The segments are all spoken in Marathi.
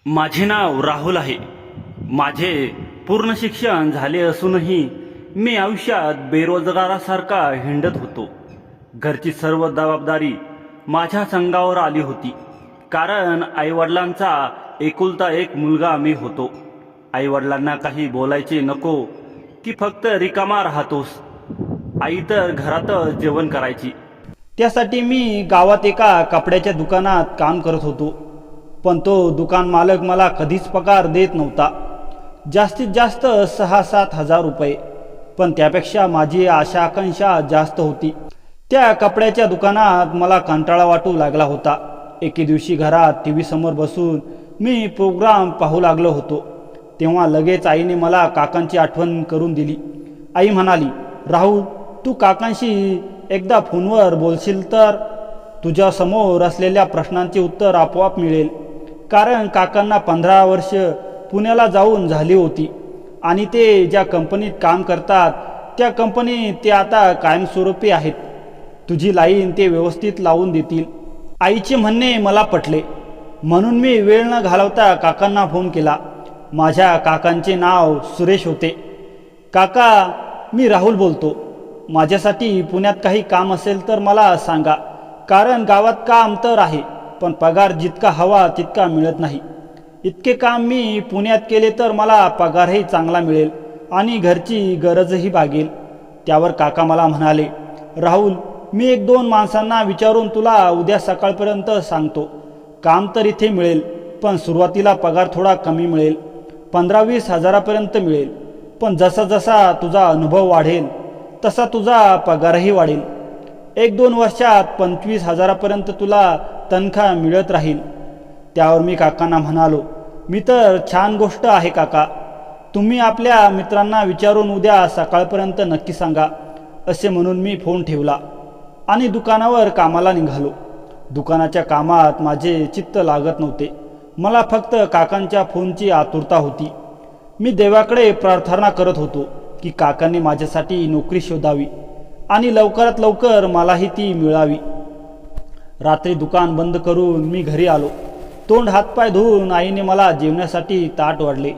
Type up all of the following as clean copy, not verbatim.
माझे नाव राहुल आहे। माझे पूर्ण शिक्षण झाले असूनही मी आयुष्यात बेरोजगारासारखा हिंडत होतो। घरची सर्व जबाबदारी माझ्या संगावर आली होती, कारण आईवडिलांचा एकुलता एक मुलगा मी होतो। आईवडिलांना काही बोलायचे नको की फक्त रिकामा राहतोस। आई तर घरातच जेवण करायची। त्यासाठी मी गावात एका कपड्याच्या दुकानात काम करत होतो, पण तो दुकान मालक मला कधीच पगार देत नव्हता। जास्तीत जास्त 6-7 हजार रुपये, पण त्यापेक्षा माझी आशा आकांक्षा जास्त होती। त्या कपड्याच्या दुकानात मला कंटाळा वाटू लागला होता। एके दिवशी घरात टीव्ही समोर बसून मी प्रोग्राम पाहू लागलो होतो, तेव्हा लगेच आईने मला काकांची आठवण करून दिली। आई म्हणाली, राहुल, तू काकांशी एकदा फोनवर बोलशील तर तुझ्या समोर असलेल्या प्रश्नांचे उत्तर आपोआप मिळेल। कारण काकांना 15 वर्ष पुण्याला जाऊन झाली होती आणि ते ज्या कंपनीत काम करतात त्या कंपनीत ते आता कायमस्वरूपी आहेत। तुझी लाईन ते व्यवस्थित लावून देतील। आईचे म्हणणे मला पटले, म्हणून मी वेळ न घालवता काकांना फोन केला। माझ्या काकांचे नाव सुरेश होते। काका, मी राहुल बोलतो। माझ्यासाठी पुण्यात काही काम असेल तर मला सांगा, कारण गावात काम तर आहे, पण पगार जितका हवा तितका मिळत नाही। इतके काम मी पुण्यात केले तर मला पगारही चांगला मिळेल आणि घरची गरजही भागेल। त्यावर काका मला म्हणाले, राहुल, मी 1-2 माणसांना विचारून तुला उद्या सकाळपर्यंत सांगतो। काम तर इथे मिळेल, पण सुरुवातीला पगार थोडा कमी मिळेल, 15-20 हजारापर्यंत मिळेल। पण जसा जसा तुझा अनुभव वाढेल तसा तुझा पगारही वाढेल। 1-2 वर्षात 25 हजारापर्यंत तुला तनखा मिळत राहील। त्यावर मी काकांना म्हणालो, मी तर छान गोष्ट आहे काका, तुम्ही आपल्या मित्रांना विचारून उद्या सकाळपर्यंत नक्की सांगा। असे म्हणून मी फोन ठेवला आणि दुकानावर कामाला निघालो। दुकानाच्या कामात माझे चित्त लागत नव्हते, मला फक्त काकांच्या फोनची आतुरता होती। मी देवाकडे प्रार्थना करत होतो की काकांनी माझ्यासाठी नोकरी शोधावी आणि लवकरात लवकर मलाही ती मिळावी। रात्री दुकान बंद करून मी घरी आलो। तोंड हातपाय धुवून आईने मला जेवण्यासाठी ताट वाढले।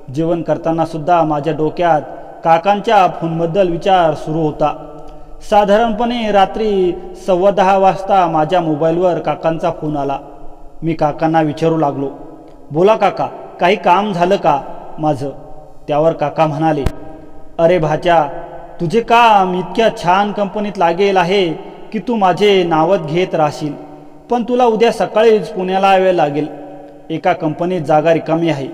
जेवण करताना सुद्धा माझ्या डोक्यात काकांच्या फोनबद्दल विचार सुरू होता। साधारणपणे रात्री 10:15 वाजता माझ्या मोबाईलवर काकांचा फोन आला। मी काकांना विचारू लागलो, बोला काका, काही काम झालं का माझं? त्यावर काका म्हणाले, अरे भाच्या, तुझे काम इतक्या छान कंपनीत लागेल आहे की तू माझे नावच घेत राहशील, पण तुला उद्या सकाळीच पुण्याला यावे लागेल। एका कंपनीत जागा रिकामी आहे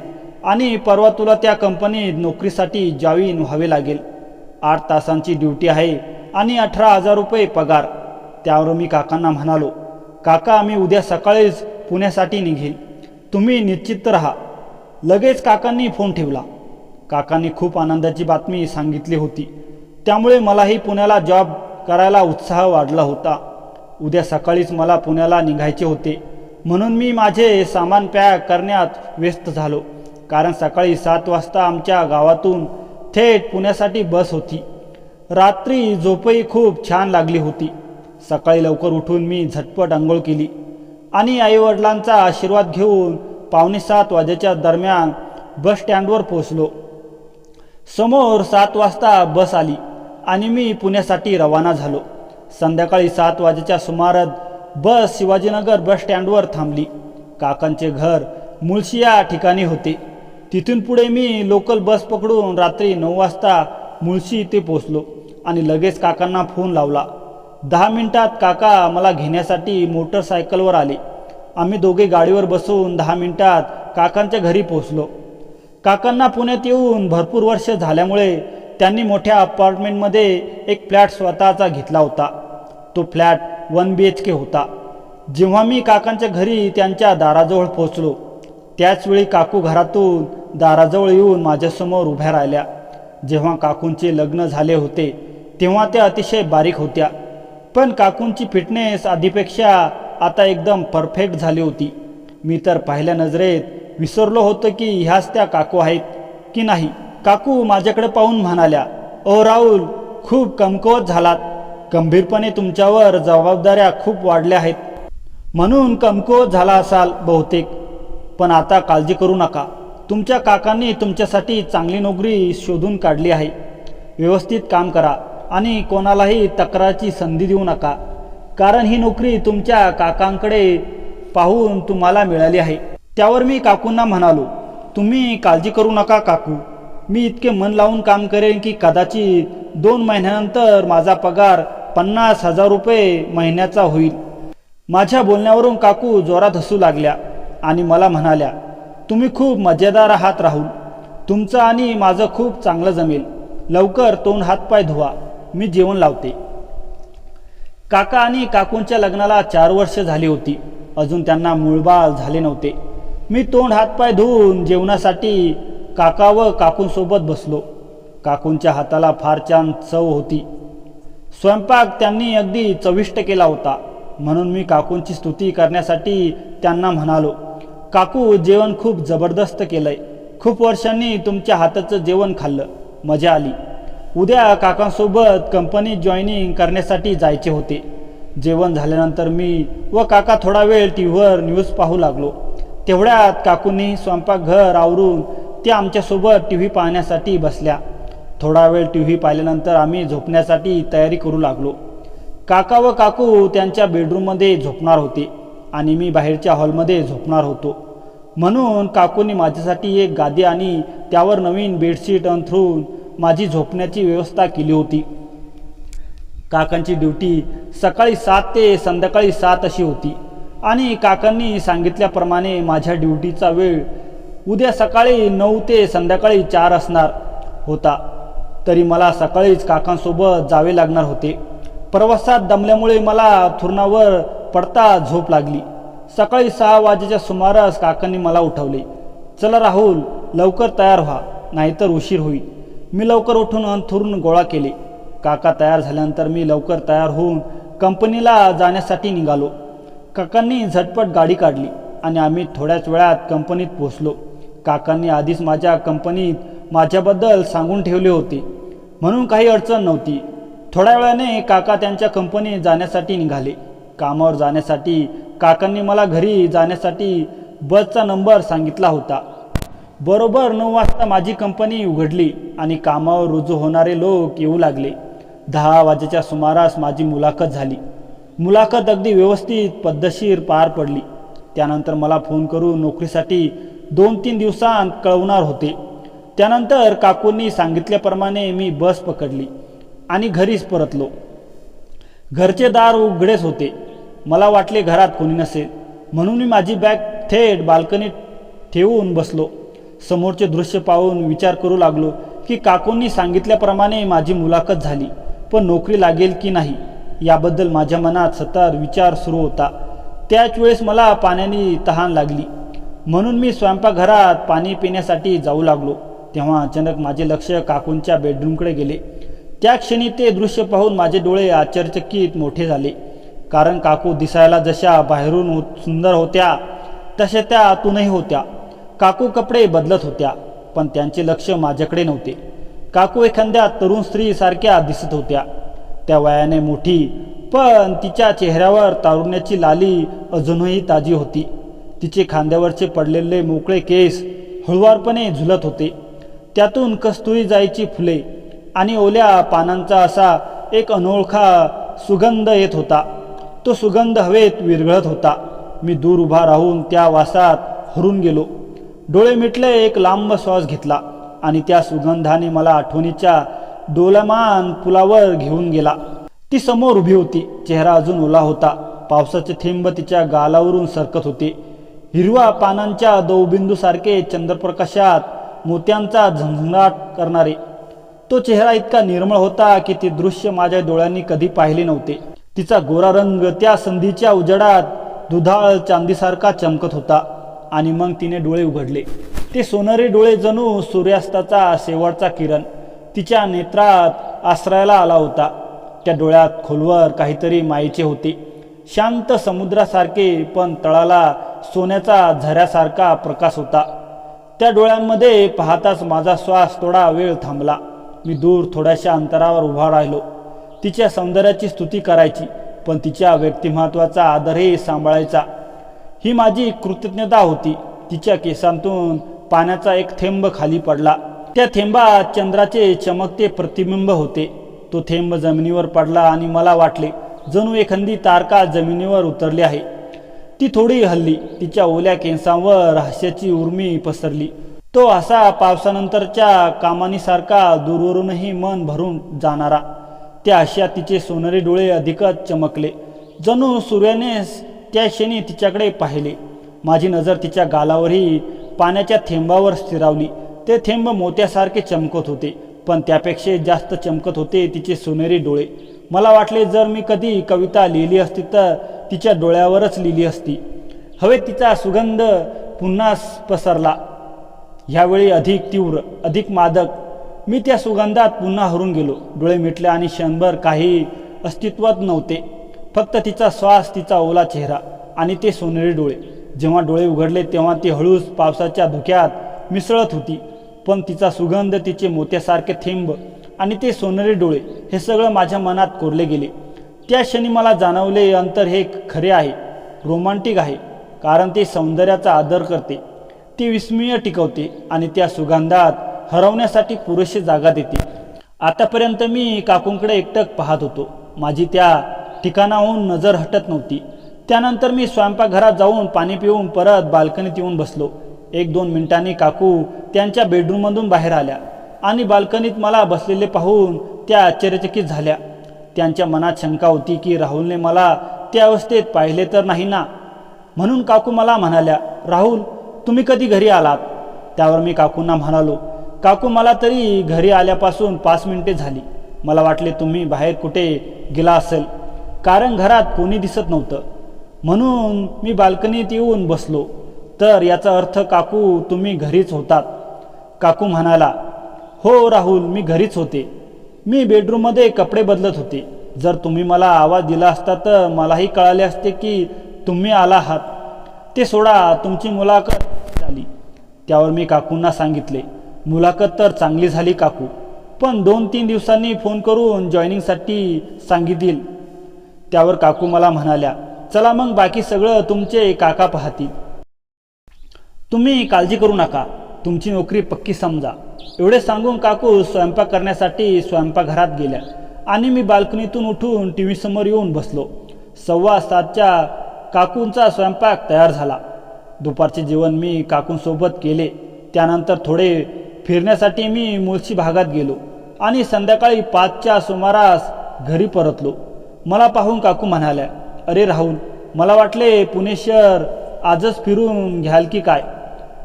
आणि परवा तुला त्या कंपनीत नोकरीसाठी जॉईन व्हावे लागेल। 8 तासांची ड्युटी आहे आणि 18,000 रुपये पगार। त्यावर मी काकांना म्हणालो, काका, मी उद्या सकाळीच पुण्यासाठी निघेल, तुम्ही निश्चित राहा। लगेच काकांनी फोन ठेवला। काकांनी खूप आनंदाची बातमी सांगितली होती, त्यामुळे मलाही पुण्याला जॉब करायला उत्साह वाढला होता। उद्या सकाळीच मला पुण्याला निघायचे होते, म्हणून मी माझे सामान पॅक करण्यात व्यस्त झालो, कारण सकाळी 7 वाजता आमच्या गावातून थेट पुण्यासाठी बस होती। रात्री झोपही खूप छान लागली होती। सकाळी लवकर उठून मी झटपट अंघोळ केली आणि आईवडिलांचा आशीर्वाद घेऊन 6:45 वाजेच्या दरम्यान बस स्टँडवर पोहोचलो। समोर 7 वाजता बस आली आणि मी पुण्यासाठी रवाना झालो। संध्याकाळी 7 वाजेच्या सुमारास बस शिवाजीनगर बस स्टँडवर थांबली। काकांचे घर मुळशी या ठिकाणी होते। तिथून पुढे मी लोकल बस पकडून रात्री 9 वाजता मुळशी इथे पोहोचलो आणि लगेच काकांना फोन लावला। 10 मिनिटात काका मला घेण्यासाठी मोटरसायकलवर आले। आम्ही दोघे गाडीवर बसून 10 मिनिटात काकांच्या घरी पोहोचलो। काकांना पुण्यात येऊन भरपूर वर्ष झाल्यामुळे त्यांनी मोठ्या अपार्टमेंटमध्ये एक फ्लॅट स्वतःचा घेतला होता। तो फ्लॅट 1 BHK होता। जेव्हा मी काकांच्या घरी त्यांच्या दाराजवळ पोहोचलो, त्याचवेळी काकू घरातून दाराजवळ येऊन माझ्यासमोर उभ्या राहिल्या। जेव्हा काकूंचे लग्न झाले होते तेव्हा त्या अतिशय बारीक होत्या, पण काकूंची फिटनेस आधीपेक्षा आता एकदम परफेक्ट झाली होती। मी तर पहिल्या नजरेत विसरलो होतो की ह्याच त्या काकू आहेत की नाही। काकू माझ्याकडे पाहून म्हणाल्या, ओ राहुल, खूप कमकुवत झालात। गंभीरपणे तुमच्यावर जबाबदाऱ्या खूप वाढल्या आहेत, म्हणून कमकुवत झाला असाल बहुतेक। पण आता काळजी करू नका. तुमच्या काकांनी तुमच्यासाठी चांगली नोकरी शोधून काढली आहे. व्यवस्थित काम करा आणि कोणालाही तक्रारची संधी देऊ नका, कारण ही नोकरी तुमच्या काकांकडे पाहून तुम्हाला मिळाली आहे. त्यावर मी काकूंना म्हणालो, तुम्ही काळजी करू नका काकू, मी इतके मन लावून काम करेन की कदाचित 2 महिन्यानंतर माझा पगार 50,000 रुपये महिन्याचा होईल. माझ्या बोलण्यावरून काकू जोरात हसू लागल्या आणि मला म्हणाल्या, तुम्ही खूप मजेदार आहात राहुल, तुमचं आणि माझं खूप चांगलं जमेल. लवकर तोंड हातपाय धुवा, मी जेवण लावते. काका आणि काकूंच्या लग्नाला 4 वर्ष झाली होती. अजून त्यांना मूळबाळ झाले नव्हते. मी तोंड हातपाय धुवून जेवणासाठी काका व काकूंसोबत बसलो. काकूंच्या हाताला फार छान चव होती. स्वयंपाक त्यांनी अगदी चविष्ट केला होता. म्हणून मी काकूंची स्तुती करण्यासाठी त्यांना म्हणालो, काकू जेवण खूप जबरदस्त केलंय. खूप वर्षांनी तुमच्या हाताचं जेवण खाल्लं, मजा आली. उद्या काकांसोबत कंपनीत जॉईनिंग करण्यासाठी जायचे होते. जेवण झाल्यानंतर मी व काका थोडा वेळ टीव्हीवर न्यूज पाहू लागलो. तेवढ्यात काकूंनी स्वयंपाकघर आवरून त्या आमच्यासोबत टीव्ही पाहण्यासाठी बसल्या. थोडा वेळ टीव्ही पाहिल्यानंतर आम्ही झोपण्यासाठी तयारी करू लागलो. काका व काकू त्यांच्या बेडरूममध्ये झोपणार होते आणि मी बाहेरच्या हॉलमध्ये झोपणार होतो. म्हणून काकूंनी माझ्यासाठी एक गादी आणि त्यावर नवीन बेडशीट अंथरून माझी झोपण्याची व्यवस्था केली होती. काकांची ड्युटी सकाळी 7 ते संध्याकाळी 7 अशी होती आणि काकांनी सांगितल्याप्रमाणे माझ्या ड्युटीचा वेळ उद्या सकाळी 9 ते संध्याकाळी 4 असणार होता. तरी मला सकाळीच काकांसोबत जावे लागणार होते. प्रवासात दमल्यामुळे मला थुरणावर पडता झोप लागली. सकाळी 6 वाजेच्या सुमारास काकांनी मला उठवले. चला राहुल, लवकर तयार व्हा, नाहीतर उशीर होईल. मी लवकर उठून अंथरूण गोळा केले. काका तयार झाल्यानंतर मी लवकर तयार होऊन कंपनीला जाण्यासाठी निघालो. काकांनी झटपट गाडी काढली आणि आम्ही थोड्याच वेळात कंपनीत पोहोचलो. काकांनी आधीच माझ्या कंपनीत माझ्याबद्दल सांगून ठेवले होते, म्हणून काही अडचण नव्हती. थोड्या वेळाने काका त्यांच्या कंपनीत जाण्यासाठी निघाले. कामावर जाण्यासाठी काकांनी मला घरी जाण्यासाठी बसचा नंबर सांगितला होता. बरोबर 9 वाजता माझी कंपनी उघडली आणि कामावर रुजू होणारे लोक येऊ लागले. 10 वाजेच्या सुमारास माझी मुलाखत झाली. मुलाखत अगदी व्यवस्थित पद्धतशीर पार पडली. त्यानंतर मला फोन करून नोकरीसाठी 2-3 दिवसांत कळवणार होते. त्यानंतर काकूंनी सांगितल्याप्रमाणे मी बस पकडली आणि घरीच परतलो. घरचे दार उघडेच होते. मला वाटले घरात कोणी नसेल, म्हणून मी माझी बॅग थेट बाल्कनीत ठेवून बसलो. समोरचे दृश्य पाहून विचार करू लागलो की काकूंनी सांगितल्याप्रमाणे माझी मुलाखत झाली, पण नोकरी लागेल की नाही याबद्दल माझ्या मनात सतत विचार सुरू होता. त्याच वेळेस मला पाण्याने तहान लागली, म्हणून मी स्वयंपाकघरात पाणी पिण्यासाठी जाऊ लागलो. तेव्हा अचानक माझे लक्ष काकूंच्या बेडरूमकडे गेले. त्या क्षणी ते दृश्य पाहून माझे डोळे आश्चर्यचकित मोठे झाले, कारण काकू दिसायला जशा बाहेरून सुंदर होत्या तशा त्या आतूनही होत्या. काकू कपडे बदलत होत्या, पण त्यांचे लक्ष माझ्याकडे नव्हते. काकू एखाद्या तरुण स्त्रीसारख्या दिसत होत्या. त्या वयाने मोठी, पण तिच्या चेहऱ्यावर तारुण्याची लाली अजूनही ताजी होती. तिचे खांद्यावरचे पडलेले मोकळे केस हळुवारपणे झुलत होते. त्यातून कस्तुरी जाईची फुले आणि ओल्या पानांचा असा एक अनोळखा सुगंध येत होता. तो सुगंध हवेत विरघळत होता. मी दूर उभा राहून त्या वासात हरून गेलो. डोळे मिटले, एक लांब श्वास घेतला आणि त्या सुगंधाने मला आठवणीच्या डोलमान पुलावर घेऊन गेला. ती समोर उभी होती. चेहरा अजून ओला होता. पावसाचे थेंब तिच्या गालावरून सरकत होते. हिरवा पानांच्या दवबिंदूसारखे चंद्रप्रकाशात मोत्यांचा झंझणाट करणारे. तो चेहरा इतका निर्मळ होता की ते दृश्य माझ्या डोळ्यांनी कधी पाहिले नव्हते. तिचा गोरा रंग त्या संधीच्या उजेडात दुधाळ चांदीसारखा चमकत होता. आणि मग तिने डोळे उघडले. ते सोनेरी डोळे जणू सूर्यास्ताचा शेवटचा किरण तिच्या नेत्रात आश्रयाला आला होता. त्या डोळ्यात खोलवर काहीतरी मायेचे होते. शांत समुद्रासारखे, पण तळाला सोन्याचा झऱ्यासारखा प्रकाश होता. त्या डोळ्यांमध्ये पाहताच माझा श्वास थोडा वेळ थांबला. मी दूर थोड्याशा अंतरावर उभा राहिलो. तिच्या सौंदर्याची स्तुती करायची, पण तिच्या व्यक्तिमत्वाचा आदरही सांभाळायचा. ही माझी कृतज्ञता होती. तिच्या केसांतून पाण्याचा एक थेंब खाली पडला. त्या थेंबात चंद्राचे चमकते प्रतिबिंब होते. तो थेंब जमिनीवर पडला आणि मला वाटले जणू एखादी तारका जमिनीवर उतरली आहे. ती थोडी हलली. तिच्या ओल्या केसांवर हास्याची उर्मी पसरली. तो असा पावसानंतरच्या कामानीसारखा दूरवरूनही मन भरून जाणारा. त्या हास्यात तिचे सोनेरी डोळे अधिकच चमकले. जणू सूर्यानेच त्या क्षणी तिच्याकडे पाहिले. माझी नजर तिच्या गालावरही पाण्याच्या थेंबावर स्थिरावली. ते थेंब मोत्यासारखे चमकत होते, पण त्यापेक्षा जास्त चमकत होते तिचे सोनेरी डोळे. मला वाटले जर मी कधी कविता लिहिली असती तर तिच्या डोळ्यावरच लिहिली असती. हवेत तिचा सुगंध पुन्हा पसरला, ह्यावेळी अधिक तीव्र, अधिक मादक. मी त्या सुगंधात पुन्हा हरून गेलो. डोळे मिटले आणि क्षणभर काही अस्तित्वात नव्हते. फक्त तिचा श्वास, तिचा ओला चेहरा आणि ते सोनेरी डोळे. जेव्हा डोळे उघडले तेव्हा ती हळूच पावसाच्या धुक्यात मिसळत होती, पण तिचा सुगंध, तिचे मोत्यासारखे थेंब आणि ते सोनेरी डोळे हे सगळं माझ्या मनात कोरले गेले. त्या क्षणी मला जाणवले अंतर हे खरे आहे, रोमांटिक आहे, कारण ते सौंदर्याचा आदर करते, ती विस्मय टिकवते आणि त्या सुगंधात हरवण्यासाठी पुरेशी जागा देते. आतापर्यंत मी काकूंकडे एकटक पाहत होतो. माझी त्या ठिकाणाहून नजर हटत नव्हती. त्यानंतर मी स्वयंपाकघरात जाऊन पाणी पिऊन परत बाल्कनीत येऊन बसलो. 1-2 मिनिटांनी काकू त्यांच्या बेडरूममधून बाहेर आल्या आणि बाल्कनीत मला बसलेले पाहून त्या आश्चर्यचकित झाल्या. त्यांच्या मनात शंका होती की राहुलने मला त्या अवस्थेत पाहिले तर नाही ना. म्हणून काकू मला म्हणाल्या, राहुल तुम्ही कधी घरी आलात? त्यावर मी काकूंना म्हणालो, काकू मला तरी घरी आल्यापासून 5 मिनिटे झाली. मला वाटले तुम्ही बाहेर कुठे गेला असेल, कारण घरात कोणी दिसत नव्हतं. म्हणून मी बाल्कनीत येऊन बसलो. तर याचा अर्थ काकू तुम्ही घरीच होतात? काकू म्हणाला, हो राहुल, मी घरीच होते. मी बेडरूममध्ये कपडे बदलत होते. जर तुम्ही मला आवाज दिला असता तर मलाही कळाले असते की तुम्ही आला आहात. ते सोडा, तुमची मुलाखत झाली? त्यावर मी काकूंना सांगितले, मुलाखत तर चांगली झाली काकू, पण 2-3 दिवसांनी फोन करून जॉईनिंगसाठी सांगितली. त्यावर काकू मला म्हणाल्या, चला मग बाकी सगळं तुमचे काका पाहतील. तुम्ही काळजी करू नका, तुमची नोकरी पक्की समजा. एवढे सांगून काकू स्वयंपाक करण्यासाठी स्वयंपाकघरात गेल्या आणि मी बाल्कनीतून उठून टीव्ही समोर येऊन बसलो. 7:15च्या काकूंचा स्वयंपाक तयार झाला. दुपारचे जेवण मी काकूंसोबत केले. त्यानंतर थोडे फिरण्यासाठी मी मुळशी भागात गेलो आणि संध्याकाळी 5च्या सुमारास घरी परतलो. मला पाहून काकू म्हणाल्या, अरे राहुल, मला वाटले पुणे शहर आजच फिरून घ्याल की काय?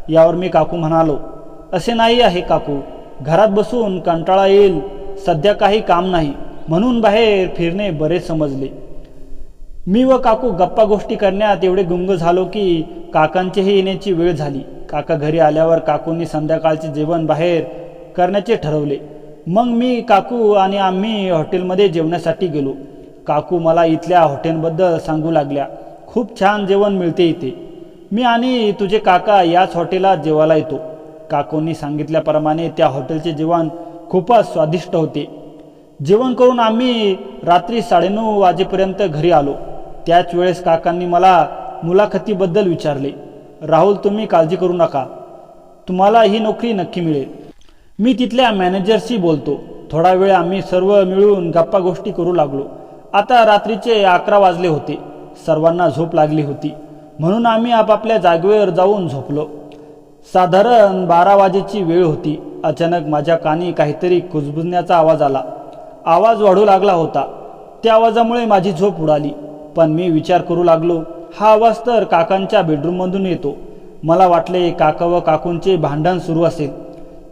यावर मी काकू म्हणालो, असे नाही आहे काकू, घरात बसून कंटाळा येईल, सध्या काही काम नाही, म्हणून बाहेर फिरणे बरे समजले. मी व काकू गप्पा गोष्टी करण्यात एवढे गुंग झालो की काकांचीही येण्याची वेळ झाली. काका घरी आल्यावर काकूंनी संध्याकाळचे जेवण बाहेर करण्याचे ठरवले. मग मी, काकू आणि आम्ही हॉटेलमध्ये जेवण्यासाठी गेलो. काकू मला इथल्या हॉटेलबद्दल सांगू लागल्या, खूप छान जेवण मिळते इथे. मी आणि तुझे काका याच हॉटेलात जेवायला येतो. काकूंनी सांगितल्याप्रमाणे त्या हॉटेलचे जेवण खूपच स्वादिष्ट होते. जेवण करून आम्ही रात्री 9:30 वाजेपर्यंत घरी आलो. त्याच वेळेस काकांनी मला मुलाखतीबद्दल विचारले. राहुल, तुम्ही काळजी करू नका, तुम्हाला ही नोकरी नक्की मिळेल. मी तिथल्या मॅनेजरशी बोलतो. थोडा वेळ आम्ही सर्व मिळून गप्पा गोष्टी करू लागलो. आता रात्रीचे 11 वाजले होते. सर्वांना झोप लागली होती, म्हणून आम्ही आपापल्या जागेवर जाऊन झोपलो. साधारण 12 वाजेची वेळ होती. अचानक माझ्या कानी काहीतरी कुजबुजण्याचा आवाज आला. आवाज वाढू लागला होता. त्या आवाजामुळे माझी झोप उडाली. पण मी विचार करू लागलो, हा आवाज तर काकांच्या बेडरूममधून येतो. मला वाटले काका व काकूंचे भांडण सुरू असेल.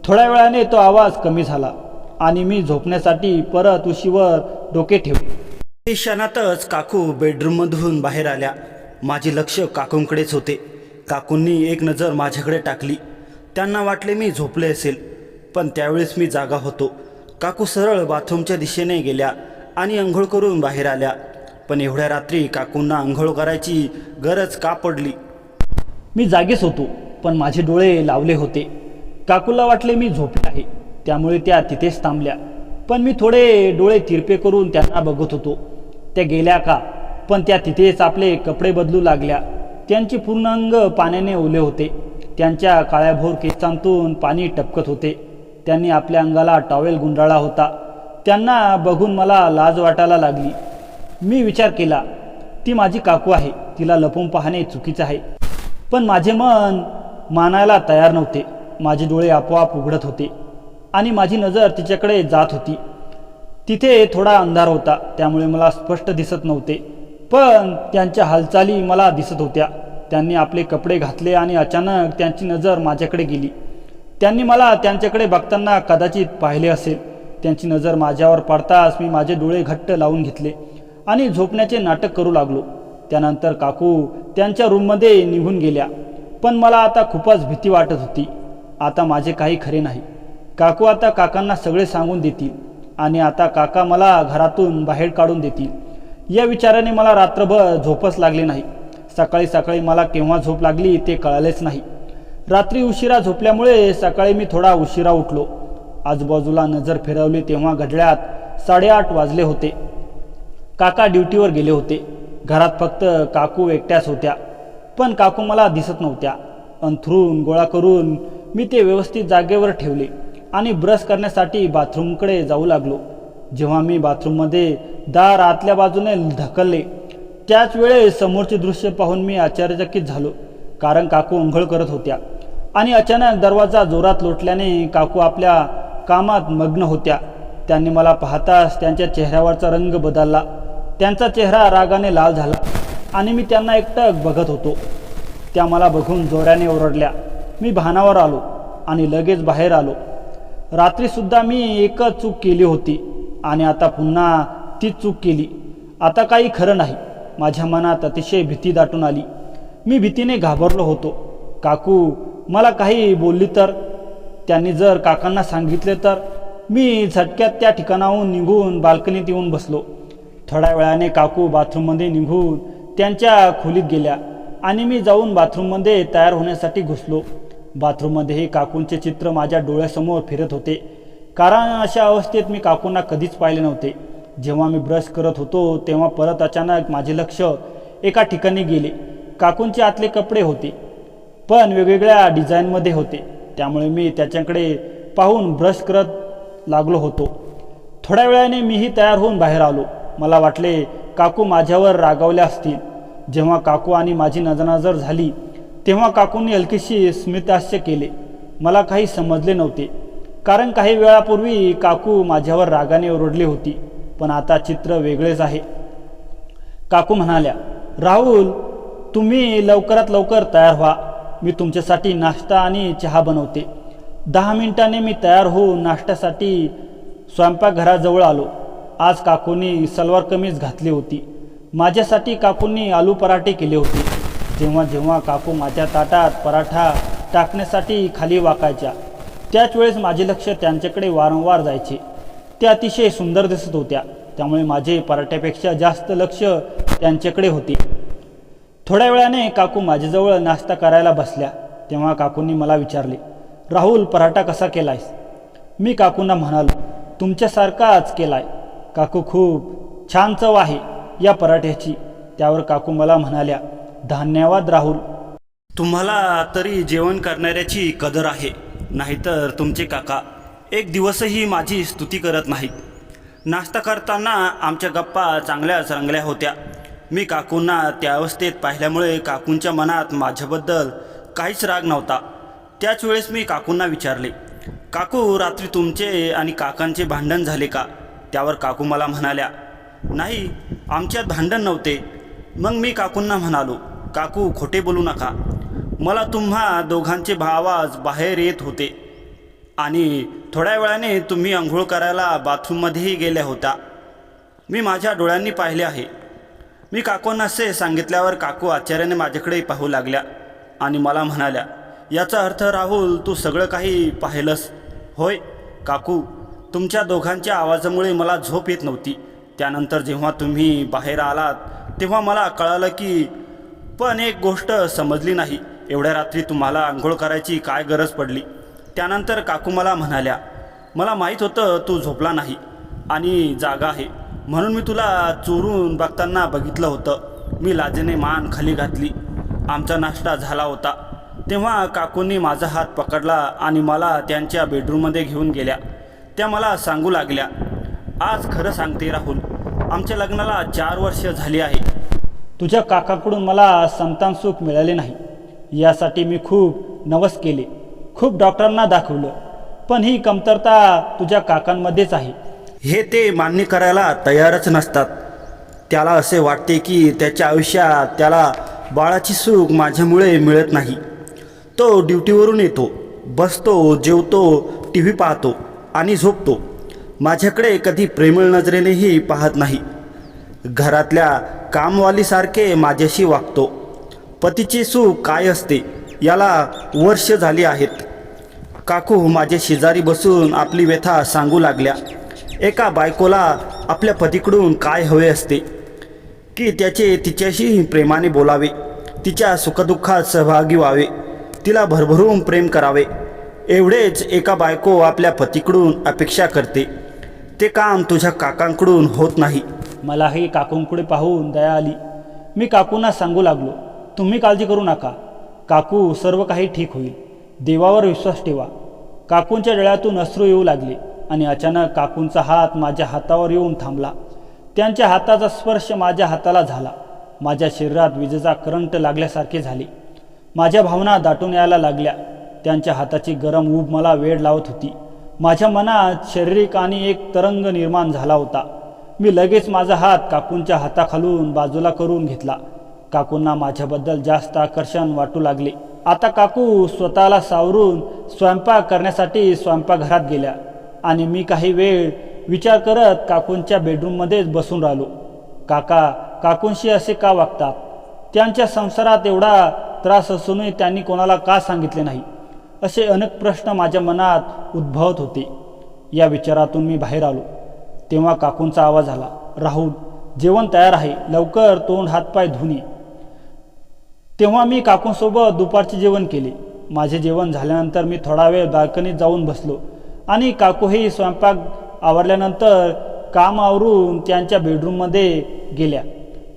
थोड्या वेळाने तो आवाज कमी झाला आणि मी झोपण्यासाठी परत उशीवर डोके ठेवले. ते क्षणातच काकू बेडरूममधून बाहेर आल्या. माझे लक्ष काकूंकडेच होते. काकूंनी एक नजर माझ्याकडे टाकली. त्यांना वाटले मी झोपले असेल, पण त्यावेळेस मी जागा होतो. काकू सरळ बाथरूमच्या दिशेने गेल्या आणि अंघोळ करून बाहेर आल्या. पण एवढ्या रात्री काकूंना अंघोळ करायची गरज का पडली? मी जागेच होतो, पण माझे डोळे लावले होते. काकूला वाटले मी झोपले आहे, त्यामुळे त्या तिथेच थांबल्या. पण मी थोडे डोळे तिरपे करून त्यांना बघत होतो. त्या गेल्या का? पण त्या तिथेच आपले कपडे बदलू लागल्या. त्यांचे पूर्ण अंग पाण्याने ओले होते. त्यांच्या काळ्याभोर केसांतून पाणी टपकत होते. त्यांनी आपल्या अंगाला टॉवेल गुंडाळला होता. त्यांना बघून मला लाज वाटायला लागली. मी विचार केला, ती माझी काकू आहे, तिला लपून पाहणे चुकीचे आहे. पण माझे मन मानायला तयार नव्हते. माझे डोळे आपोआप उघडत होते आणि माझी नजर तिच्याकडे जात होती. तिथे थोडा अंधार होता, त्यामुळे मला स्पष्ट दिसत नव्हते, पण त्यांच्या हालचाली मला दिसत होत्या. त्यांनी आपले कपडे घातले आणि अचानक त्यांची नजर माझ्याकडे गेली. त्यांनी मला त्यांच्याकडे बघताना कदाचित पाहिले असेल. त्यांची नजर माझ्यावर पडताच मी माझे डोळे घट्ट लावून घेतले आणि झोपण्याचे नाटक करू लागलो. त्यानंतर काकू त्यांच्या रूममध्ये निघून गेल्या. पण मला आता खूपच भीती वाटत होती. आता माझे काही खरे नाही. काकू आता काकांना सगळे सांगून देतील आणि आता काका मला घरातून बाहेर काढून देतील. या विचाराने मला रात्रभर झोपच लागली नाही. सकाळी सकाळी मला केव्हा झोप लागली ते कळालेच नाही. रात्री उशिरा झोपल्यामुळे सकाळी मी थोडा उशिरा उठलो. आजूबाजूला नजर फिरवली तेव्हा घड्याळात 8:30 वाजले होते. काका ड्युटीवर गेले होते. घरात फक्त काकू एकट्याच होत्या. पण काकू मला दिसत नव्हत्या. अंथरूण गोळा करून मी ते व्यवस्थित जागेवर ठेवले आणि ब्रश करण्यासाठी बाथरूमकडे जाऊ लागलो. जेव्हा मी बाथरूममध्ये दार आतल्या बाजूने ढकलले त्याच वेळेस समोरचे दृश्य पाहून मी आश्चर्यचकित झालो. कारण काकू अंघोळ करत होत्या आणि अचानक दरवाजा जोरात लोटल्याने काकू आपल्या कामात मग्न होत्या. त्यांनी मला पाहताच त्यांच्या चेहऱ्यावरचा रंग बदलला. त्यांचा चेहरा रागाने लाल झाला आणि मी त्यांना एकटक बघत होतो. त्या मला बघून जोराने ओरडल्या. मी भानावर आलो आणि लगेच बाहेर आलो. रात्रीसुद्धा मी एकच चूक केली होती आणि आता पुन्हा तीच चूक केली. आता काही खरं नाही. माझ्या मनात अतिशय भीती दाटून आली. मी भीतीने घाबरलो होतो. काकू मला काही बोलली तर, त्यांनी जर काकांना सांगितले तर. मी झटक्यात त्या ठिकाणाहून निघून बाल्कनीत येऊन बसलो. थोड्या वेळाने काकू बाथरूममध्ये निघून त्यांच्या खोलीत गेल्या आणि मी जाऊन बाथरूममध्ये तयार होण्यासाठी घुसलो. बाथरूममध्येही काकूंचे चित्र माझ्या डोळ्यासमोर फिरत होते. कारण अशा अवस्थेत मी काकूंना कधीच पाहिले नव्हते. जेव्हा मी ब्रश करत होतो तेव्हा परत अचानक माझे लक्ष एका ठिकाणी गेले. काकूंचे आतले कपडे होते, पण वेगवेगळ्या डिझाईनमध्ये होते. त्यामुळे मी त्याच्याकडे पाहून ब्रश करत लागलो होतो. थोड्या वेळाने मीही तयार होऊन बाहेर आलो. मला वाटले काकू माझ्यावर रागावल्या असतील. जेव्हा काकू आणि माझी नजरानजर झाली तेव्हा काकूंनी हलकीशी स्मितहास्य केले. मला काही समजले नव्हते, कारण काही वेळापूर्वी काकू माझ्यावर रागाने ओरडली होती, पण आता चित्र वेगळेच आहे. काकू म्हणाल्या, राहुल, तुम्ही लवकरात लवकर तयार व्हा. मी तुमच्यासाठी नाश्ता आणि चहा बनवते. 10 मिनिटांनी मी तयार होऊन नाश्त्यासाठी स्वयंपाकघराजवळ आलो. आज काकूंनी सलवार कमीज घातली होती. माझ्यासाठी काकूंनी आलू पराठे केले होते. जेव्हा जेव्हा काकू माझ्या ताटात पराठा टाकण्यासाठी खाली वाकायच्या त्याच वेळेस माझे लक्ष त्यांच्याकडे वारंवार जायचे. त्या अतिशय सुंदर दिसत होत्या, त्यामुळे माझे पराठ्यापेक्षा जास्त लक्ष त्यांच्याकडे होते. थोड्या वेळाने काकू माझ्याजवळ नाश्ता करायला बसल्या. तेव्हा काकूंनी मला विचारले, राहुल, पराठा कसा केलायस? मी काकूंना म्हणालो, तुमच्यासारखाच केलाय. काकू, खूप छान चव आहे या पराठ्याची. त्यावर काकू मला म्हणाल्या, धन्यवाद राहुल. तुम्हाला तरी जेवण करणाऱ्याची कदर आहे, नाहीतर तुमचे काका एक दिवसही माझी स्तुती करत नाहीत. नाश्ता करताना आमच्या गप्पा चांगल्याच रंगल्या होत्या. मी काकूंना त्या अवस्थेत पाहिल्यामुळे काकूंच्या मनात माझ्याबद्दल काहीच राग नव्हता. त्याच वेळेस मी काकूंना विचारले, काकू, रात्री तुमचे आणि काकांचे भांडण झाले का? त्यावर काकू मला म्हणाल्या, नाही, आमच्यात भांडण नव्हते. मग मी काकूंना म्हणालो, काकू, खोटे बोलू नका. मला तुम्हा दोघांचे आवाज बाहेर येत होते आणि थोड्या वेळाने तुम्ही आंघोळ करायला बाथरूममध्येही गेल्या होता. मी माझ्या डोळ्यांनी पाहिले आहे. मी काकूंना असे सांगितल्यावर काकू आश्चर्याने माझ्याकडे पाहू लागल्या आणि मला म्हणाल्या, याचा अर्थ राहुल, तू सगळं काही पाहिलंस होय? काकू, तुमच्या दोघांच्या आवाजामुळे मला झोप येत नव्हती. त्यानंतर जेव्हा तुम्ही बाहेर आलात तेव्हा मला कळालं की, पण एक गोष्ट समजली नाही, एवढ्या रात्री तुम्हाला आंघोळ करायची काय गरज पडली? त्यानंतर काकू मला म्हणाल्या, मला माहीत होतं तू झोपला नाही आणि जागा आहे, म्हणून मी तुला चोरून बघताना बघितलं होतं. मी लाजेने मान खाली घातली. आमचा नाश्ता झाला होता तेव्हा काकूंनी माझा हात पकडला आणि मला त्यांच्या बेडरूममध्ये घेऊन गेल्या. त्या मला सांगू लागल्या, आज खरं सांगते राहुल, आमच्या लग्नाला 4 वर्ष झाली आहे. तुझ्या काकाकडून मला संतान सुख मिळाले नाही, यासाठी मी खूप नवस केले, खूप डॉक्टरांना दाखवलं, पण ही कमतरता तुझ्या काकांमध्येच आहे. हे ते मान्य करायला तयारच नसतात. त्याला असे वाटते की त्याच्या आयुष्यात त्याला बाळाची सुख माझ्यामुळे मिळत नाही. तो ड्युटीवरून येतो, बसतो, जेवतो, टी व्ही पाहतो आणि झोपतो. माझ्याकडे कधी प्रेमळ नजरेनेही पाहत नाही. घरातल्या कामवालीसारखे माझ्याशी वागतो. पतीचे सुख काय असते याला वर्ष झाली आहेत. काकू माझ्या शेजारी बसून आपली व्यथा सांगू लागल्या. एका बायकोला आपल्या पतीकडून काय हवे असते की त्याचे तिच्याशी प्रेमाने बोलावे, तिच्या सुखदुःखात सहभागी व्हावे, तिला भरभरून प्रेम करावे. एवढेच एका बायको आपल्या पतीकडून अपेक्षा करते. ते काम तुझ्या काकांकडून होत नाही. मलाही काकूंकडे पाहून दया आली. मी काकूंना सांगू लागलो, तुम्ही काळजी करू नका काकू, सर्व काही ठीक होईल, देवावर विश्वास ठेवा. काकूंच्या डोळ्यातून अश्रू येऊ लागले आणि अचानक काकूंचा हात माझ्या हातावर येऊन थांबला. त्यांच्या हाताचा स्पर्श माझ्या हाताला झाला. माझ्या शरीरात विजेचा करंट लागल्यासारखे झाले. माझ्या भावना दाटून यायला लागल्या. त्यांच्या हाताची गरम ऊब मला वेड लावत होती. माझ्या मनात शारीरिक आणि एक तरंग निर्माण झाला होता. मी लगेच माझा हात काकूंच्या हाताखालून बाजूला करून घेतला. काकूंना माझ्याबद्दल जास्त आकर्षण वाटू लागले. आता काकू स्वतःला सावरून स्वयंपाक करण्यासाठी स्वयंपाकघरात गेल्या आणि मी काही वेळ विचार करत काकूंच्या बेडरूममध्येच बसून राहिलो. काका काकूंशी असे का वागतात? त्यांच्या संसारात एवढा त्रास असूनही त्यांनी कोणाला का सांगितले नाही? असे अनेक प्रश्न माझ्या मनात उद्भवत होते. या विचारातून मी बाहेर आलो तेव्हा काकूंचा आवाज आला, राहुल जेवण तयार आहे, लवकर तोंड हातपाय धुवून ये. तेव्हा मी काकूंसोबत दुपारचे जेवण केले. माझे जेवण झाल्यानंतर मी थोडा वेळ बाल्कनीत जाऊन बसलो आणि काकूही स्वयंपाक आवरल्यानंतर काम आवरून त्यांच्या बेडरूममध्ये गेल्या.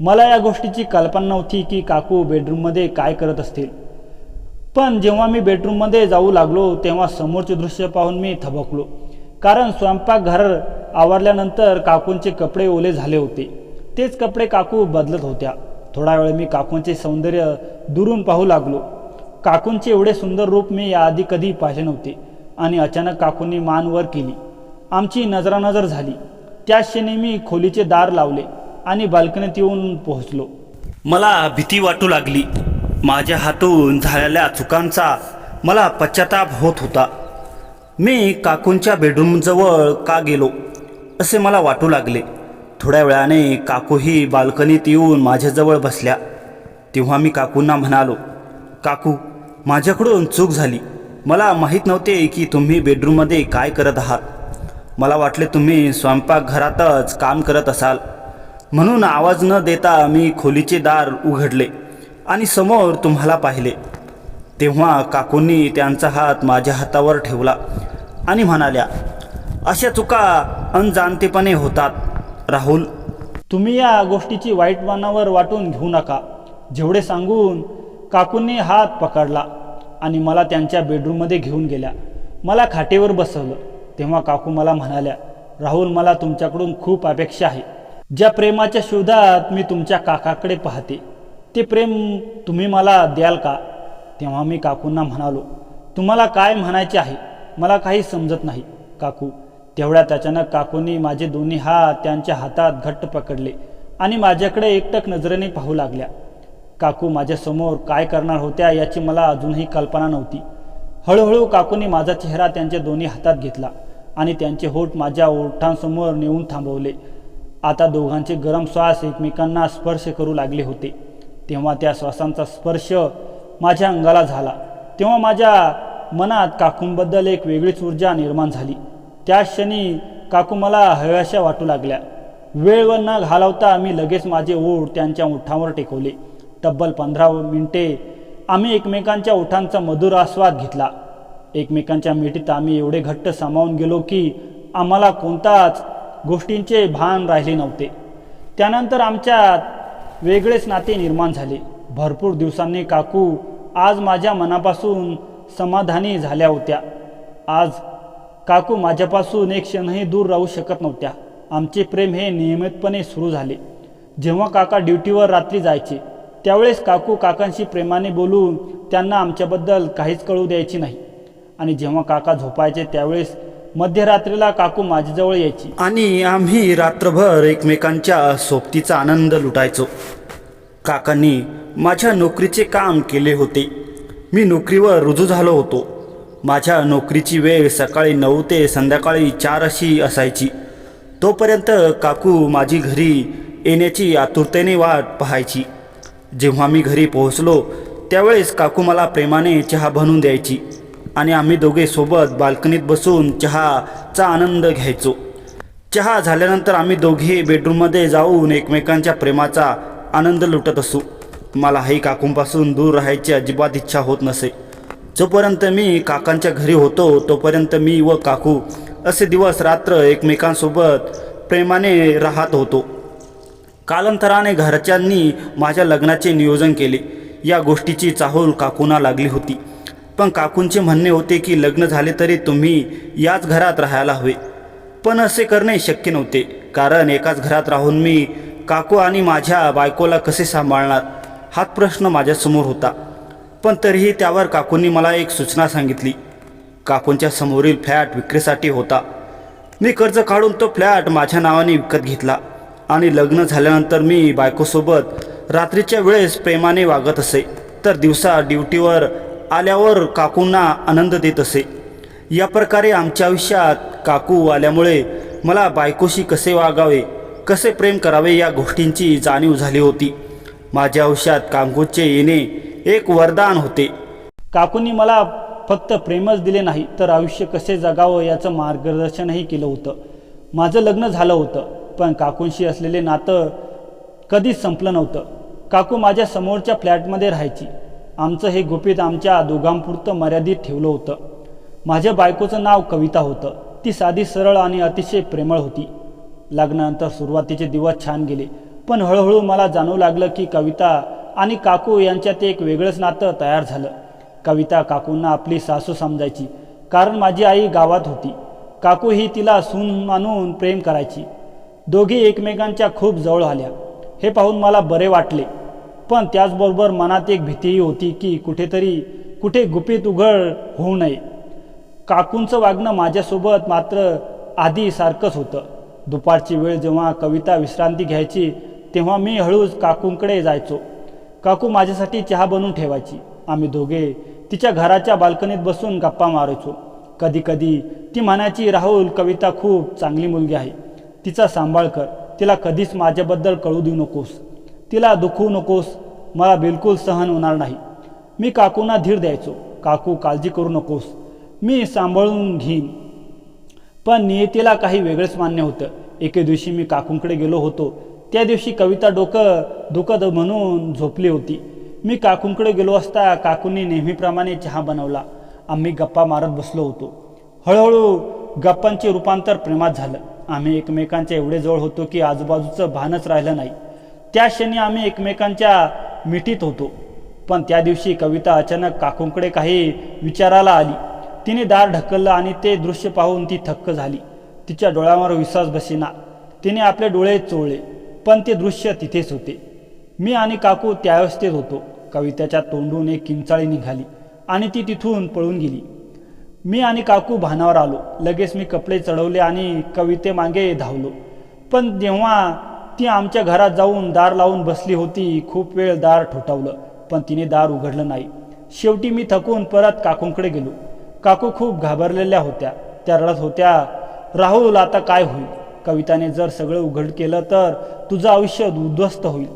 मला या गोष्टीची कल्पना नव्हती की काकू बेडरूममध्ये काय करत असतील. पण जेव्हा मी बेडरूममध्ये जाऊ लागलो तेव्हा समोरचे दृश्य पाहून मी थबकलो. कारण स्वयंपाकघर आवरल्यानंतर काकूंचे कपडे ओले झाले होते. तेच कपडे काकू बदलत होत्या. थोडा वेळ मी काकूंचे सौंदर्य दुरून पाहू लागलो. काकूंचे एवढे सुंदर रूप मी याआधी कधी पाहिले नव्हते. आणि अचानक काकूंनी मान वर केली. आमची नजरानजर झाली. त्याच क्षणी मी खोलीचे दार लावले आणि बाल्कनीत येऊन पोहोचलो. मला भीती वाटू लागली. माझ्या हातून झालेल्या चुकांचा मला पश्चाताप होत होता. मी काकूंच्या बेडरूमजवळ का गेलो असे मला वाटू लागले. थोड्या वेळाने काकूही बाल्कनीत येऊन माझ्याजवळ बसल्या. तेव्हा मी काकूंना म्हणालो, काकू माझ्याकडून चूक झाली. मला माहीत नव्हते की तुम्ही बेडरूममध्ये काय करत आहात. मला वाटले तुम्ही स्वयंपाकघरातच काम करत असाल. म्हणून आवाज न देता मी खोलीचे दार उघडले आणि समोर तुम्हाला पाहिले. तेव्हा काकूंनी त्यांचा हात माझ्या हातावर ठेवला आणि म्हणाल्या, अशा चुका अनजाणतेपणे होतात राहुल. तुम्ही या गोष्टीची वाईट मनावर वाटून घेऊ नका. जेवढे सांगून काकूंनी हात पकडला आणि मला त्यांच्या बेडरूममध्ये घेऊन गेल्या. मला खाटेवर बसवलं. तेव्हा काकू मला म्हणाल्या, राहुल मला तुमच्याकडून खूप अपेक्षा आहे. ज्या प्रेमाच्या शोधात मी तुमच्या काकाकडे पाहते ते प्रेम तुम्ही मला द्याल का? तेव्हा मी काकूंना म्हणालो, तुम्हाला काय म्हणायचे आहे मला काही समजत नाही काकू. तेवढ्यात अचानक काकूंनी माझे दोन्ही हात त्यांच्या हातात घट्ट पकडले आणि माझ्याकडे एकटक नजरेने पाहू लागल्या. काकू माझ्यासमोर काय करणार होत्या याची मला अजूनही कल्पना नव्हती. हळूहळू काकूंनी माझा चेहरा त्यांच्या दोन्ही हातात घेतला आणि त्यांचे होठ माझ्या ओठांसमोर नेऊन थांबवले. आता दोघांचे गरम श्वास एकमेकांना स्पर्श करू लागले होते. तेव्हा त्या श्वासांचा स्पर्श माझ्या अंगाला झाला. तेव्हा माझ्या मनात काकूंबद्दल एक वेगळीच ऊर्जा निर्माण झाली. त्याच क्षणी काकू मला हव्याशा वाटू लागल्या. वेळ न घालवता मी लगेच माझे ओठ त्यांच्या ओठांवर टेकवले. तब्बल 15 मिनिटे आम्ही एकमेकांच्या ओठांचा मधुर आस्वाद घेतला. एकमेकांच्या मिठीत आम्ही एवढे घट्ट सामावून गेलो की आम्हाला कोणताच गोष्टींचे भान राहिले नव्हते. त्यानंतर आमच्यात वेगळेच नाते निर्माण झाले. भरपूर दिवसांनी काकू आज माझ्या मनापासून समाधानी झाल्या होत्या. आज काकू माझ्यापासून एक क्षणही दूर राहू शकत नव्हत्या. आमचे प्रेम हे नियमितपणे सुरू झाले. जेव्हा काका ड्युटीवर रात्री जायचे त्यावेळेस काकू काकांशी प्रेमाने बोलून त्यांना आमच्याबद्दल काहीच कळू द्यायची नाही. आणि जेव्हा काका झोपायचे त्यावेळेस मध्यरात्रीला काकू माझ्याजवळ यायची आणि आम्ही रात्रभर एकमेकांच्या सोबतीचा आनंद लुटायचो. काकांनी माझ्या नोकरीचे काम केले होते. मी नोकरीवर रुजू झालो होतो. माझ्या नोकरीची वेळ सकाळी 9 ते संध्याकाळी 4 अशी असायची. तोपर्यंत काकू माझी घरी येण्याची आतुरतेने वाट पाहायची. जेव्हा मी घरी पोहोचलो त्यावेळेस काकू मला प्रेमाने चहा बनवून द्यायची आणि आम्ही दोघे सोबत बाल्कनीत बसून चहाचा आनंद घ्यायचो. चहा झाल्यानंतर आम्ही दोघे बेडरूममध्ये जाऊन एकमेकांच्या प्रेमाचा आनंद लुटत असू. मलाही काकूंपासून दूर राहायची अजिबात इच्छा होत नसे. जोपर्यंत मी काकांच्या घरी होतो तोपर्यंत मी व काकू असे दिवस रात्र एकमेकांसोबत प्रेमाने राहत होतो. कालांतराने घरच्यांनी माझ्या लग्नाचे नियोजन केले. या गोष्टीची चाहूल काकूंना लागली होती. पण काकूंचे म्हणणे होते की लग्न झाले तरी तुम्ही याच घरात राहायला हवे. पण असे करणे शक्य नव्हते, कारण एकाच घरात राहून मी काकू आणि माझ्या बायकोला कसे सांभाळणार हाच प्रश्न माझ्यासमोर होता. पण तरीही त्यावर काकूंनी मला एक सूचना सांगितली. काकूंच्या समोरील फ्लॅट विक्रीसाठी होता. मी कर्ज काढून तो फ्लॅट माझ्या नावाने विकत घेतला आणि लग्न झाल्यानंतर मी बायकोसोबत रात्रीच्या वेळेस प्रेमाने वागत असे, तर दिवसा ड्युटीवर आल्यावर काकूंना आनंद देत असे. या प्रकारे आमच्या आयुष्यात काकू आल्यामुळे मला बायकोशी कसे वागावे, कसे प्रेम करावे या गोष्टींची जाणीव झाली होती. माझ्या आयुष्यात काकूंचे येणे एक वरदान होते. काकूंनी मला फक्त प्रेमच दिले नाही तर आयुष्य कसे जगावं याचं मार्गदर्शनही केलं होतं. माझं लग्न झालं होतं, पण काकूंशी असलेले नातं कधीच संपलं नव्हतं. काकू माझ्या समोरच्या फ्लॅटमध्ये राहायची. आमचं हे गुपित आमच्या दोघांपुरतं मर्यादित ठेवलं होतं. माझ्या बायकोचं नाव कविता होतं. ती साधी, सरळ आणि अतिशय प्रेमळ होती. लग्नानंतर सुरुवातीचे दिवस छान गेले, पण हळूहळू मला जाणवू लागलं की कविता आणि काकू यांच्यात एक वेगळंच नातं तयार झालं. कविता काकूंना आपली सासू समजायची, कारण माझी आई गावात होती. काकू ही तिला सून मानून प्रेम करायची. दोघी एकमेकांच्या खूप जवळ आल्या. हे पाहून मला बरे वाटले, पण त्याचबरोबर मनात एक भीतीही होती की कुठे गुपित उघड होऊ नये. काकूंचं वागणं माझ्यासोबत मात्र आधीसारखंच होतं. दुपारची वेळ जेव्हा कविता विश्रांती घ्यायची तेव्हा मी हळूच काकूंकडे जायचो. काकू माझ्यासाठी चहा बनवून ठेवायची. आम्ही दोघे तिच्या घराच्या बाल्कनीत बसून गप्पा मारायचो. कधी कधी ती म्हणायची, राहुल, कविता खूप चांगली मुलगी आहे, तिचा सांभाळ कर, तिला कधीच माझ्याबद्दल कळू देऊ नकोस, तिला दुखवू नकोस, मला बिलकुल सहन होणार नाही. मी काकूंना धीर द्यायचो, काकू काळजी करू नकोस, मी सांभाळून घेईन. पण नियतीला काही वेगळंच मान्य होतं. एके दिवशी मी काकूंकडे गेलो होतो. त्या दिवशी कविता डोकं दुखत म्हणून झोपली होती. मी काकूंकडे गेलो असता काकूंनी नेहमीप्रमाणे चहा बनवला. आम्ही गप्पा मारत बसलो होतो. हळूहळू गप्पांचे रूपांतर प्रेमात झालं. आम्ही एकमेकांच्या एवढे जवळ होतो की आजूबाजूचं भानच राहिलं नाही. त्या क्षणी आम्ही एकमेकांच्या मिठीत होतो. पण त्या दिवशी कविता अचानक काकूंकडे काही विचारायला आली. तिने दार ढकललं आणि ते दृश्य पाहून ती थक्क झाली. तिच्या डोळ्यावर विश्वास बसेना. तिने आपले डोळे चोळले, पण ते दृश्य तिथेच होते. मी आणि काकू त्या अवस्थेत होतो. कवितेच्या तोंडून एक किंचाळी निघाली आणि ती तिथून पळून गेली. मी आणि काकू भानावर आलो. लगेच मी कपडे चढवले आणि कवितेमागे धावलो. पण जेव्हा ती आमच्या घरात जाऊन दार लावून बसली होती, खूप वेळ दार ठोठावलं, पण तिने दार उघडलं नाही. शेवटी मी थकून परत काकूंकडे गेलो. काकू खूप घाबरलेल्या होत्या. त्या रडत होत्या, राहुल, आता काय होईल? कविताने जर सगळं उघड केलं तर तुझं आयुष्य उद्ध्वस्त होईल.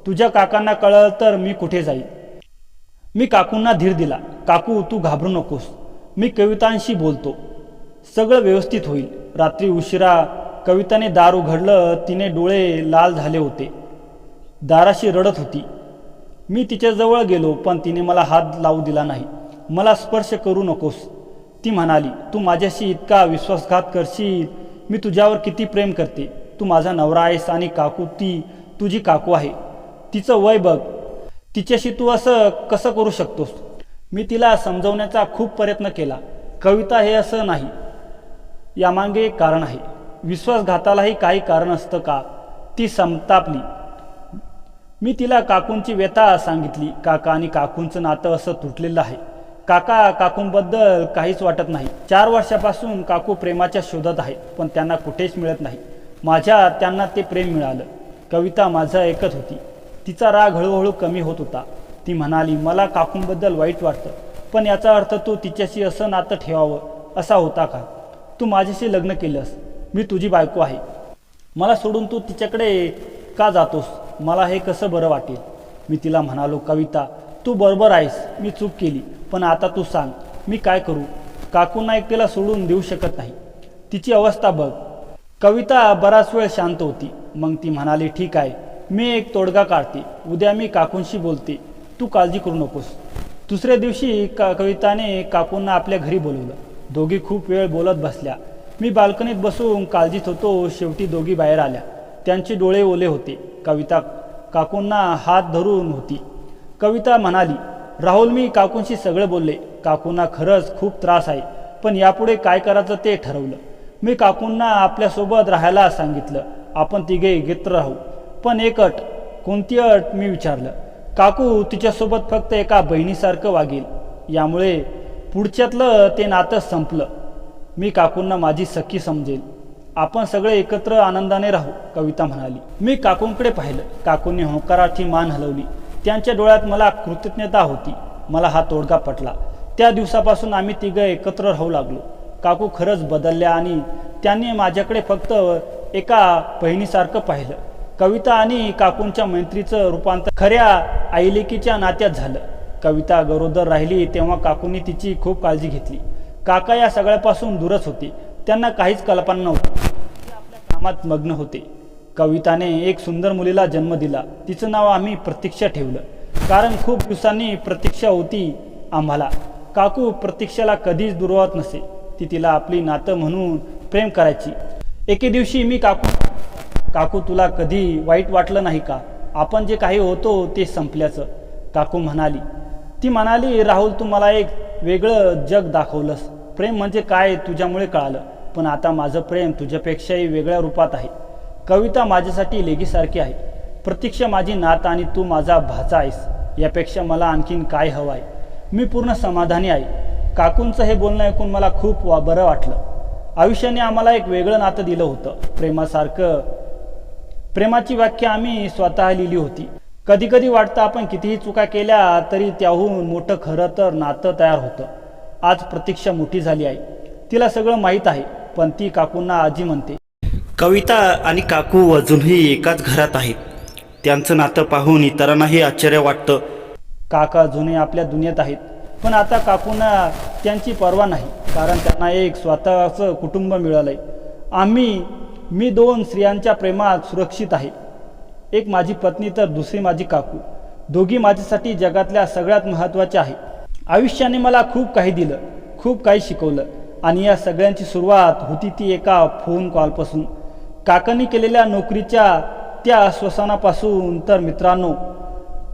तुझ्या काकांना कळलं तर मी कुठे जाईल? मी काकूंना धीर दिला. काकू, तू घाबरू नकोस, मी कवितांशी बोलतो, सगळं व्यवस्थित होईल. रात्री उशिरा कविताने दार उघडलं. तिने डोळे लाल झाले होते, दाराशी रडत होती. मी तिच्याजवळ गेलो, पण तिने मला हात लावू दिला नाही. मला स्पर्श करू नकोस, ती म्हणाली. तू माझ्याशी इतका विश्वासघात करशील? मी तुझ्यावर किती प्रेम करते. तू माझा नवरा आहेस आणि काकू ती तुझी काकू आहे. तिचं वय बघ, तिच्याशी तू असं कसं करू शकतोस? मी तिला समजवण्याचा खूप प्रयत्न केला. कविता, हे असं नाही. यामागे एक कारण आहे. विश्वासघातालाही काही कारण असतं का? ती संतापली. मी तिला काकूंची व्यथा सांगितली. काका आणि काकूंचं नातं असं तुटलेलं आहे. काका काकूंबद्दल काहीच वाटत नाही. 4 वर्षापासून काकू प्रेमाच्या शोधात आहेत, पण त्यांना कुठेच मिळत नाही. माझ्या त्यांना ते प्रेम मिळालं. कविता माझं ऐकत होती. तिचा राग हळूहळू कमी होत होता. ती म्हणाली, मला काकूंबद्दल वाईट वाटतं, पण याचा अर्थ तू तिच्याशी असं नातं ठेवावं असा होता का? तू माझ्याशी लग्न केलंस. मी तुझी बायको आहे. मला सोडून तू तिच्याकडे का जातोस? मला हे कसं बरं वाटेल? मी तिला म्हणालो, कविता, तू बरोबर आहेस. मी चूक केली, पण आता तू सांग, मी काय करू? काकूंना एकट्याला सोडून देऊ शकत नाही. तिची अवस्था बघ. कविता बराच वेळ शांत होती. मग ती म्हणाली, ठीक आहे, मी एक तोडगा काढते. उद्या मी काकूंशी बोलते. तू काळजी करू नकोस. दुसऱ्या दिवशी कविताने काकूंना आपल्या घरी बोलवलं. दोघी खूप वेळ बोलत बसल्या. मी बाल्कनीत बसून काळजीत होतो. शेवटी दोघी बाहेर आल्या. त्यांचे डोळे ओले होते. कविता काकूंना हात धरून होती. कविता म्हणाली, राहुल, मी काकूंशी सगळं बोलले. काकूंना खरंच खूप त्रास आहे, पण यापुढे काय करायचं ते ठरवलं. मी काकूंना आपल्यासोबत राहायला सांगितलं. आपण तिघे एकत्र राहू, पण एक अट. कोणती अट? मी विचारलं. काकू तिच्यासोबत फक्त एका बहिणीसारखं वागेल. यामुळे पुढच्यातलं ते नातं संपलं. मी काकूंना माझी सखी समजेल. आपण सगळे एकत्र आनंदाने राहू, कविता म्हणाली. मी काकूंकडे पाहिलं. काकूंनी होकारार्थी मान हलवली. त्यांच्या डोळ्यात मला कृतज्ञता होती. मला हा तोडगा पटला. त्या दिवसापासून आम्ही तिघं एकत्र राहू लागलो. काकू खरंच बदलल्या आणि त्यांनी माझ्याकडे फक्त एका बहिणीसारखं पाहिलं. कविता आणि काकूंच्या मैत्रीचं रूपांतर खऱ्या आईलेकीच्या नात्यात झालं. कविता गरोदर राहिली तेव्हा काकूंनी तिची खूप काळजी घेतली. काका या सगळ्यापासून दूरच होते. त्यांना काहीच कल्पना नव्हती. ते आपल्या कामात मग्न होते. कविताने एक सुंदर मुलीला जन्म दिला. तिचं नाव आम्ही प्रतीक्षा ठेवलं, कारण खूप दिवसांनी प्रतीक्षा होती आम्हाला. काकू प्रतीक्षाला कधीच दुर्वत नसे. ती तिला आपली नातं म्हणून प्रेम करायची. एके दिवशी मी काकू, तुला कधी वाईट वाटलं नाही का? आपण जे काही होतो ते संपल्याचं. काकू म्हणाली. ती म्हणाली, राहुल, तू मला एक वेगळं जग दाखवलंस. प्रेम म्हणजे काय तुझ्यामुळे कळालं. पण आता माझं प्रेम तुझ्यापेक्षाही वेगळ्या रूपात आहे. कविता माझ्यासाठी लेकीसारखी आहे. प्रतीक्षा माझी नात आणि तू माझा भाचा आहेस. यापेक्षा मला आणखीन काय हवं आहे? मी पूर्ण समाधानी आहे. काकूंचं हे बोलणं ऐकून मला खूप बरं वाटलं. आयुष्याने आम्हाला एक वेगळं नातं दिलं होतं. प्रेमाची व्याख्या आम्ही स्वतः लिहिली होती. कधी कधी वाटतं आपण कितीही चुका केल्या तरी त्याहून मोठं खरं तर नातं तयार होतं. आज प्रतीक्षा मोठी झाली आहे. तिला सगळं माहीत आहे, पण ती काकूंना आजी म्हणते. कविता आणि काकू अजूनही एकाच घरात आहेत. त्यांचं नातं पाहून इतरांनाही आश्चर्य वाटतं. काका जुने आपल्या दुनियेत आहेत, पण आता काकूंना त्यांची पर्वा नाही, कारण त्यांना एक स्वतःचं कुटुंब मिळालंय. मी 2 स्त्रियांच्या प्रेमात सुरक्षित आहे. एक माझी पत्नी तर दुसरी माझी काकू. दोघी माझ्यासाठी जगातल्या सगळ्यात महत्त्वाच्या आहे. आयुष्याने मला खूप काही दिलं, खूप काही शिकवलं, आणि या सगळ्यांची सुरुवात होती ती एका फोन कॉलपासून. काकांनी केलेल्या नोकरीच्या त्या आश्वासनापासून. तर मित्रांनो,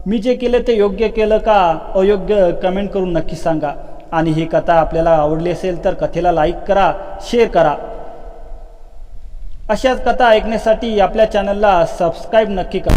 मी जे केलं ते योग्य केलं का अयोग्य कमेंट करून नक्की सांगा. आणि ही कथा आपल्याला आवडली असेल तर कथेला लाईक करा, शेअर करा. अशाच कथा ऐकण्यासाठी आपल्या चॅनलला सबस्क्राईब नक्की करा.